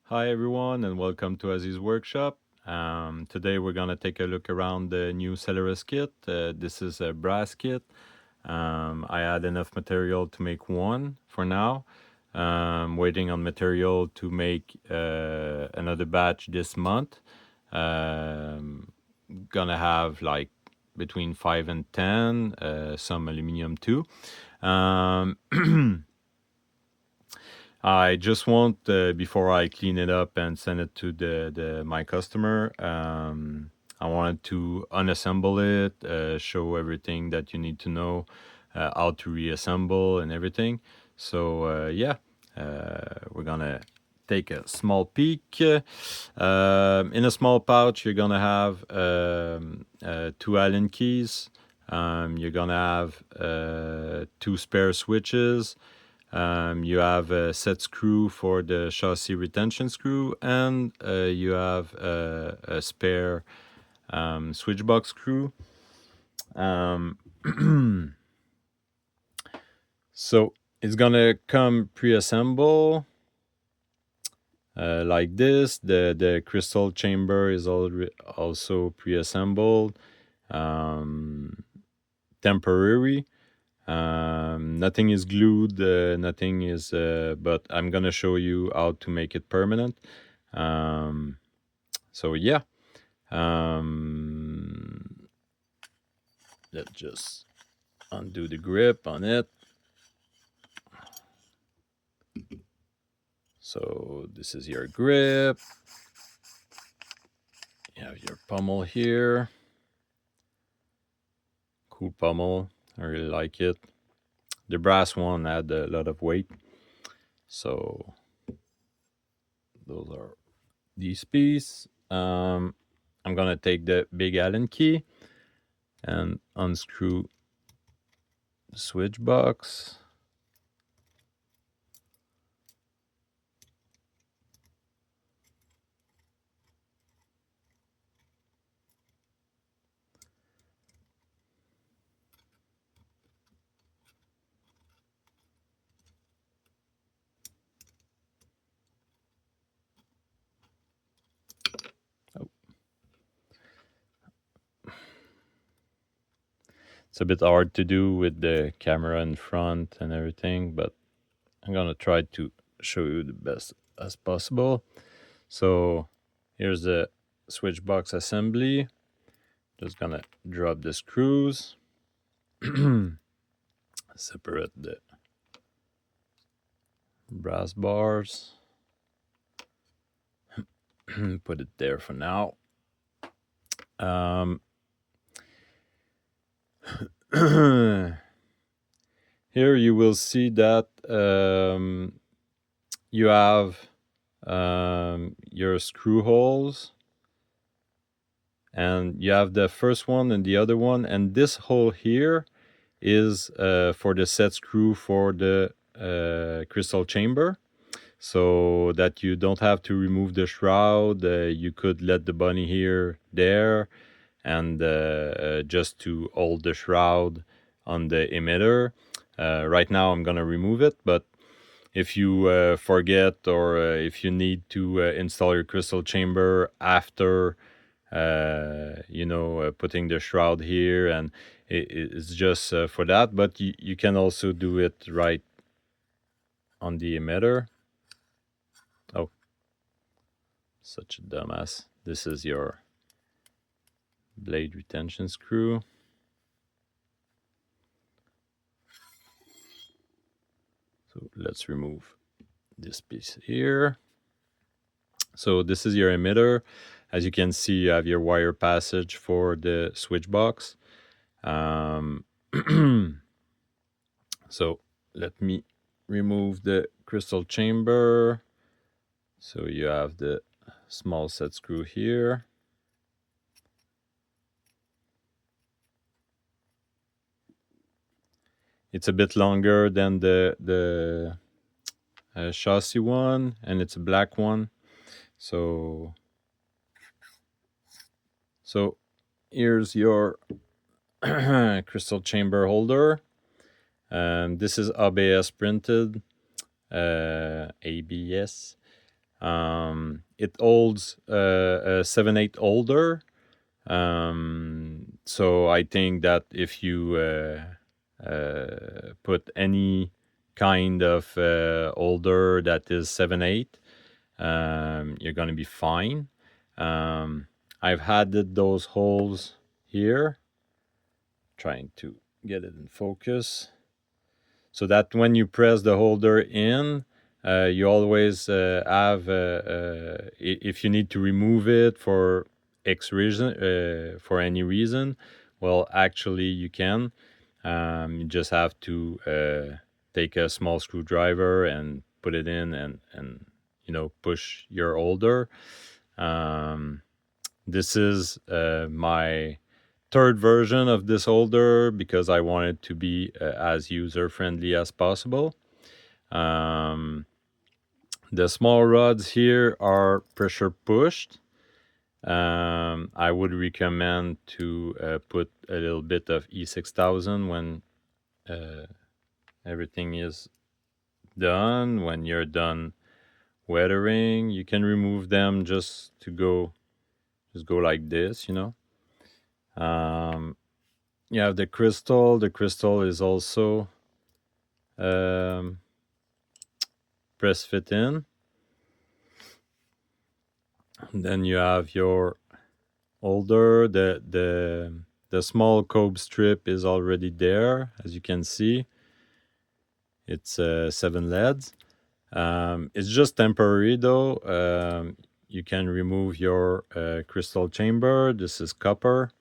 Hi everyone and welcome to Aziz's workshop. Today we're gonna take a look around the new Celeres kit. This is a brass kit. I had enough material to make one for now. Waiting on material to make another batch this month. Gonna have like between 5 and 10, some aluminum too. Um, I just want before I clean it up and send it to my customer. I wanted to unassemble it, show everything that you need to know, how to reassemble and everything. So we're gonna take a small peek. In a small pouch, you're gonna have two Allen keys. You're gonna have two spare switches. You have a set screw for the chassis retention screw, and you have a spare switch box screw. Um, so it's gonna come pre-assembled like this. The crystal chamber is also pre-assembled, temporary. Nothing is glued, nothing is, but I'm gonna show you how to make it permanent. Um, so yeah, um, let's just undo the grip on it. So this is your grip. You have your pommel here. Cool pommel. I really like it. The brass one had a lot of weight. So those are these pieces. I'm gonna take the big Allen key and unscrew the switch box. Oh. It's a bit hard to do with the camera in front and everything, but I'm gonna try to show you the best as possible. So here's the switch box assembly. Just gonna drop the screws, separate the brass bars, put it there for now. Here you will see that you have your screw holes, and you have the first one and the other one, and this hole here is for the set screw for the crystal chamber, so that you don't have to remove the shroud. You could let the bunny here there, and just to hold the shroud on the emitter. Right now I'm gonna remove it, but if you forget, or if you need to install your crystal chamber after putting the shroud here, and it's just for that, but you can also do it right on the emitter. Oh, such a dumbass. This is your blade retention screw. So let's remove this piece here. So this is your emitter. As you can see, you have your wire passage for the switch box. So let me remove the crystal chamber. So you have the small set screw here. It's a bit longer than the chassis one, and it's a black one. So here's your crystal chamber holder. This is ABS printed, ABS. It holds a 7/8 holder. So I think that if you put any kind of holder that is 7/8, you're going to be fine. Um, I've added those holes here, trying to get it in focus, so that when you press the holder in, you always have, if you need to remove it for X reason, for any reason, well, actually you can. You just have to take a small screwdriver and put it in, and push your holder. Um, this is my third version of this holder because I want it to be as user friendly as possible. Um, the small rods here are pressure pushed. I would recommend to put a little bit of E6000 when everything is done. When you're done weathering, you can remove them just go like this, You have the crystal. The crystal is also um, press fit in. And then you have your holder. The small cope strip is already there, as you can see. It's 7 leads. It's just temporary though. You can remove your crystal chamber. This is copper.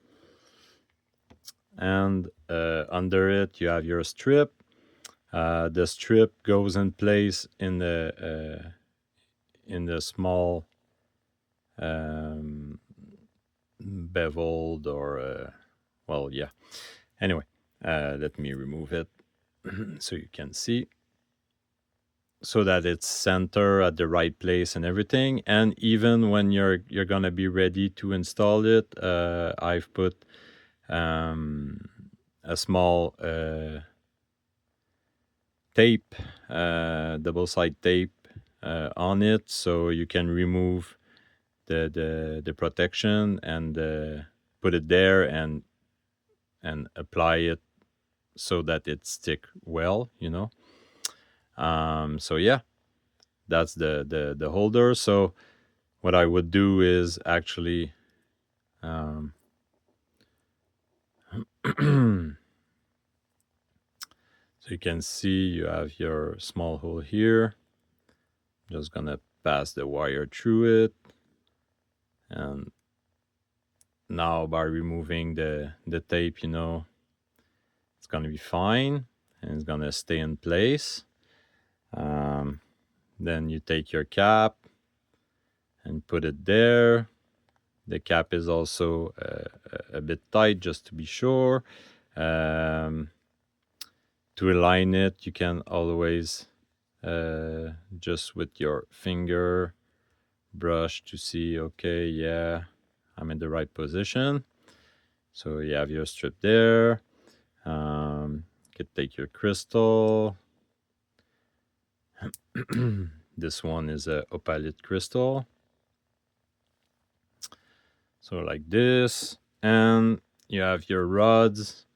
And under it, you have your strip. The strip goes in place in the small beveled or well, yeah. Anyway, let me remove it so you can see, so that it's center at the right place and everything. And even when you're gonna be ready to install it, I've put a small tape, double side tape on it, so you can remove the protection and put it there and apply it so that it stick well, So yeah, that's the holder. So what I would do is actually so you can see you have your small hole here. Just gonna pass the wire through it, and now by removing the tape, it's gonna be fine and it's gonna stay in place. Then you take your cap and put it there. The cap is also a bit tight, just to be sure. To align it, you can always just with your finger brush to see, okay, yeah, I'm in the right position. So you have your strip there. You could take your crystal. This one is a opalite crystal. So like this. And you have your rods.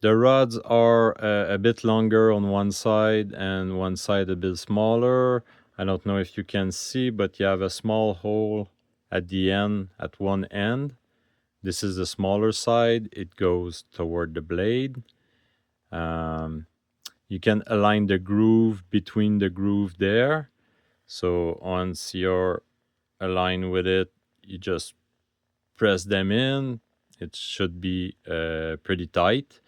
The rods are a bit longer on one side and one side a bit smaller. I don't know if you can see, but you have a small hole at the end, at one end. This is the smaller side. It goes toward the blade. You can align the groove between the groove there. So once you're aligned with it, you just press them in. It should be pretty tight.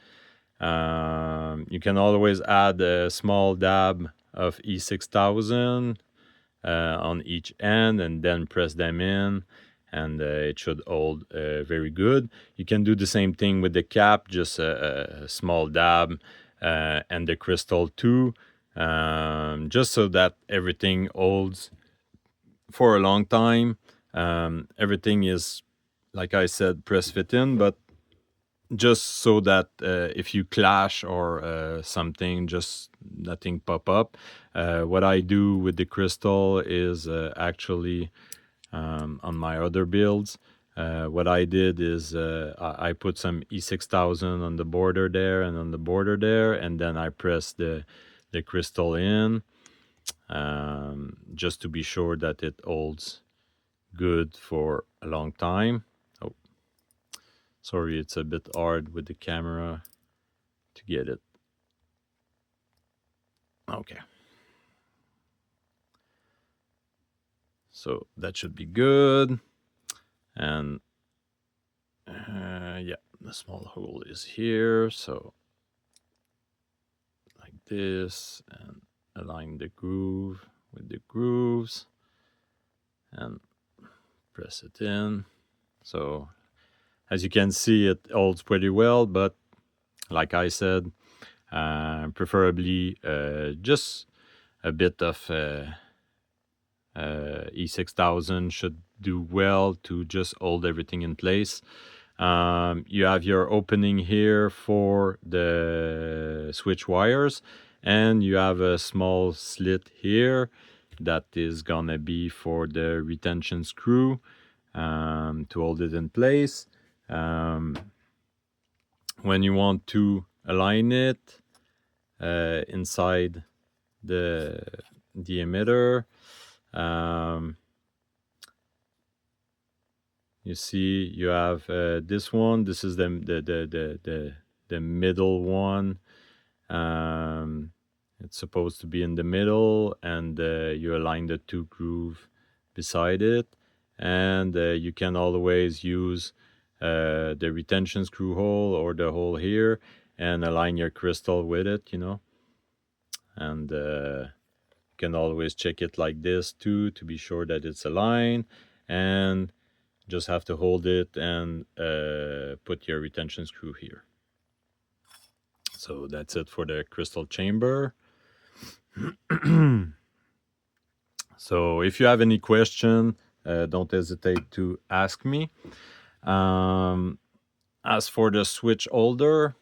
You can always add a small dab of E6000 on each end and then press them in, and it should hold very good. You can do the same thing with the cap, just a small dab and the crystal too, just so that everything holds for a long time. Everything is, like I said, press fit in, but just so that if you clash or something, just nothing pop up. What I do with the crystal is actually on my other builds. What I did is I put some E6000 on the border there and on the border there, and then I press the crystal in just to be sure that it holds good for a long time. Oh, sorry, it's a bit hard with the camera to get it. Okay. So that should be good. And yeah, the small hole is here. So like this, and align the groove with the grooves and press it in. So as you can see, it holds pretty well, but like I said, preferably just a bit of E6000 should do well to just hold everything in place. You have your opening here for the switch wires, and you have a small slit here that is gonna be for the retention screw to hold it in place. When you want to align it inside the emitter, you see you have this one. This is the middle one. It's supposed to be in the middle, and you align the two groove beside it, and you can always use the retention screw hole or the hole here and align your crystal with it, and you can always check it like this too to be sure that it's aligned, and just have to hold it and put your retention screw here. So that's it for the crystal chamber. So if you have any question, don't hesitate to ask me. As for the switch holder,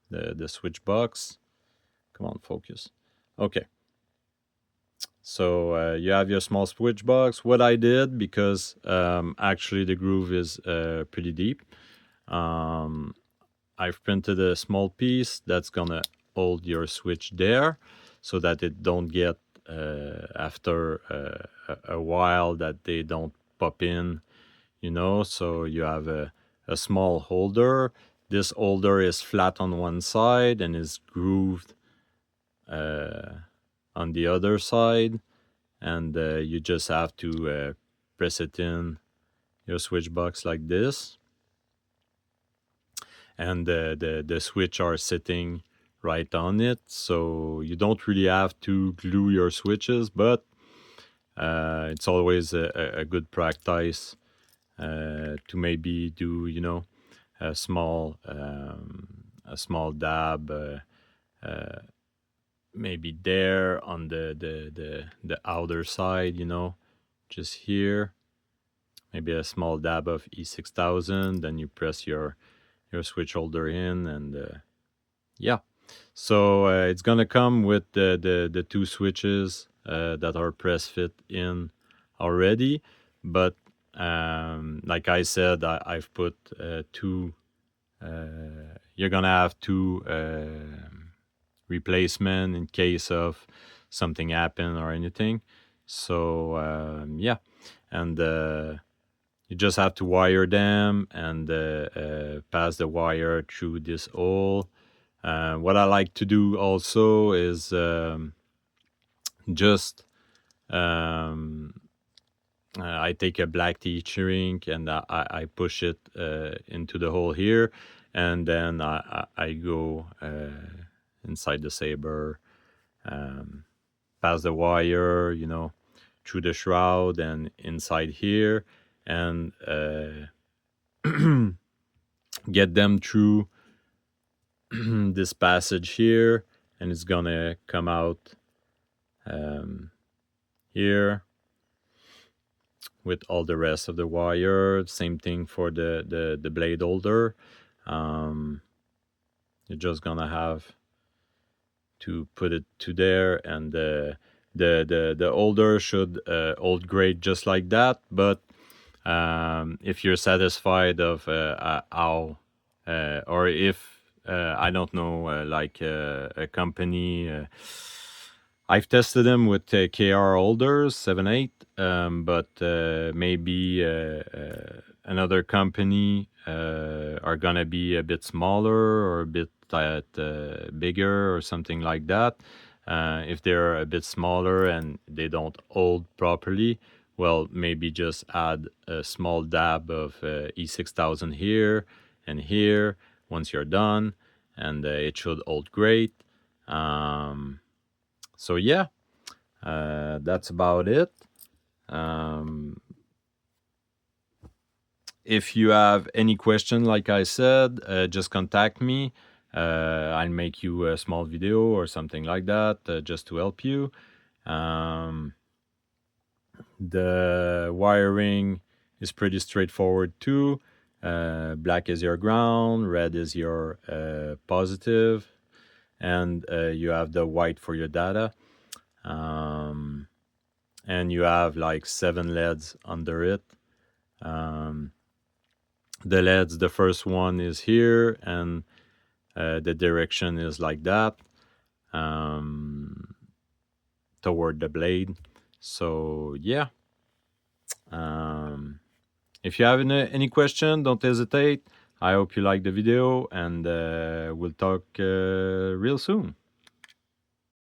the switch box, come on, focus. Okay. So you have your small switch box. What I did, because actually the groove is pretty deep, I've printed a small piece that's gonna hold your switch there, so that it don't get after a while that they don't pop in, So you have a small holder. This holder is flat on one side and is grooved on the other side, and you just have to press it in your switch box like this, and the switch are sitting right on it, so you don't really have to glue your switches, but it's always a good practice to maybe do a small dab maybe there on the outer side, just here, maybe a small dab of E6000, then you press your switch holder in, and yeah. So it's gonna come with the two switches that are press fit in already, but like I said, I've put two. You're gonna have two replacement in case of something happen or anything. So yeah, and you just have to wire them and pass the wire through this hole. What I like to do also is just I take a black teacher ink and I push it into the hole here, and then I go inside the saber, pass the wire, through the shroud and inside here, and get them through this passage here, and it's gonna come out here with all the rest of the wire. Same thing for the blade holder. Um, you're just gonna have to put it to there, and the holder should hold great just like that. But if you're satisfied of how or if I don't know, like a company. I've tested them with KR holders, 7/8, but maybe another company are gonna be a bit smaller or a bit bigger or something like that. If they're a bit smaller and they don't hold properly, well, maybe just add a small dab of E6000 here and here once you're done, and it should hold great. So yeah, that's about it. Um, if you have any question, like I said, just contact me. I'll make you a small video or something like that just to help you. Um, the wiring is pretty straightforward too. Black is your ground, red is your positive, and you have the white for your data. And you have like 7 LEDs under it. The LEDs, the first one is here, and the direction is like that toward the blade. So yeah, if you have any question, don't hesitate. I hope you like the video, and we'll talk real soon.